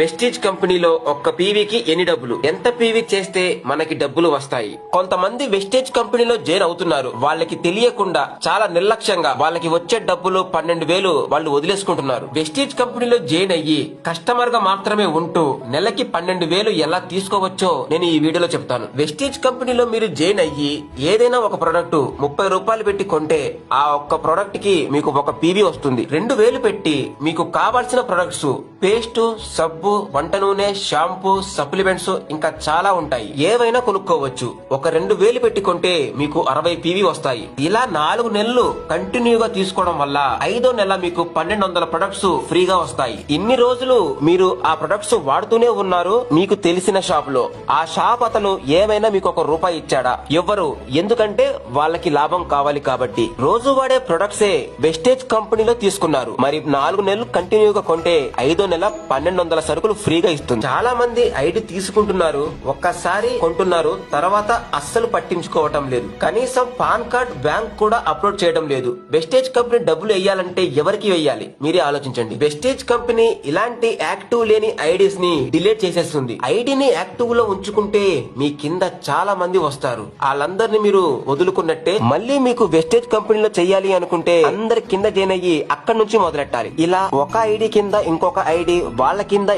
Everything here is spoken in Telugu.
వెస్టీజ్ కంపెనీలో ఒక్క పీవీకి ఎన్ని డబ్బులు, ఎంత పీవీ చేస్తే మనకి డబ్బులు వస్తాయి. కొంతమంది వెస్టేజ్ కంపెనీలో జాయిన్ అవుతున్నారు. వాళ్ళకి తెలియకుండా చాలా నిర్లక్ష్యంగా వాళ్ళకి వచ్చే డబ్బులు 12,000 వాళ్ళు వదిలేసుకుంటున్నారు. వెస్టేజ్ కంపెనీలో జాయిన్ అయ్యి కస్టమర్ గా మాత్రమే ఉంటూ నెలకి 12,000 ఎలా తీసుకోవచ్చో నేను ఈ వీడియోలో చెప్తాను. వెస్టేజ్ కంపెనీలో మీరు జాయిన్ అయ్యి ఏదైనా ఒక ప్రొడక్ట్ 30 రూపాయలు పెట్టి కొంటే ఆ ఒక్క ప్రొడక్ట్ కి మీకు ఒక పీవీ వస్తుంది. 2,000 పెట్టి మీకు కావాల్సిన ప్రొడక్ట్స్ పేస్ట్, సబ్బు, వంట నూనె, షాంపూ, సప్లిమెంట్స్ ఇంకా చాలా ఉంటాయి. ఏవైనా కొనుక్కోవచ్చు. ఒక 2,000 పెట్టి కొంటే మీకు 60 పీవీ వస్తాయి. ఇలా 4 నెలలు కంటిన్యూగా తీసుకోవడం వల్ల 5వ నెల మీకు 1,200 ప్రొడక్ట్స్ ఫ్రీగా వస్తాయి. ఇన్ని రోజులు మీరు ఆ ప్రొడక్ట్స్ వాడుతూనే ఉన్నారు మీకు తెలిసిన షాప్ లో. ఆ షాప్ అతను ఏమైనా మీకు ₹1 ఇచ్చాడా? ఎవ్వరు. ఎందుకంటే వాళ్ళకి లాభం కావాలి కాబట్టి. రోజు వాడే ప్రొడక్ట్సే వెస్టేజ్ కంపెనీలో తీసుకున్నారు. మరి 4 నెలలు కంటిన్యూగా కొంటే 5వ నెల 1,200 సరుకులు ఫ్రీగా ఇస్తుంది. చాలా మంది ఐడి తీసుకుంటున్నారు, ఒక్కసారి కొంటున్నారు, తర్వాత అస్సలు పట్టించుకోవటం లేదు. కనీసం పాన్ కార్డ్, బ్యాంక్ కూడా అప్లోడ్ చేయడం లేదు. వెస్టేజ్ కంపెనీ డబ్బులు వేయాలంటే ఎవరికి వేయాలి మీరే ఆలోచించండి. వెస్టేజ్ కంపెనీ ఇలాంటి యాక్టివ్ లేని ఐడీస్ ని డిలీట్ చేసేస్తుంది. ఐడిని యాక్టివ్ లో ఉంచుకుంటే మీ కింద చాలా మంది వస్తారు. వాళ్ళందరినీ మీరు వదులుకున్నట్టే. మళ్ళీ మీకు వెస్టేజ్ కంపెనీలో చెయ్యాలి అనుకుంటే అందరి కింద జాయిన్ అయ్యి అక్కడి నుంచి మొదలెట్టాలి. ఇలా ఒక ఐడి కింద ఇంకొక ఐడి, వాళ్ళ కింద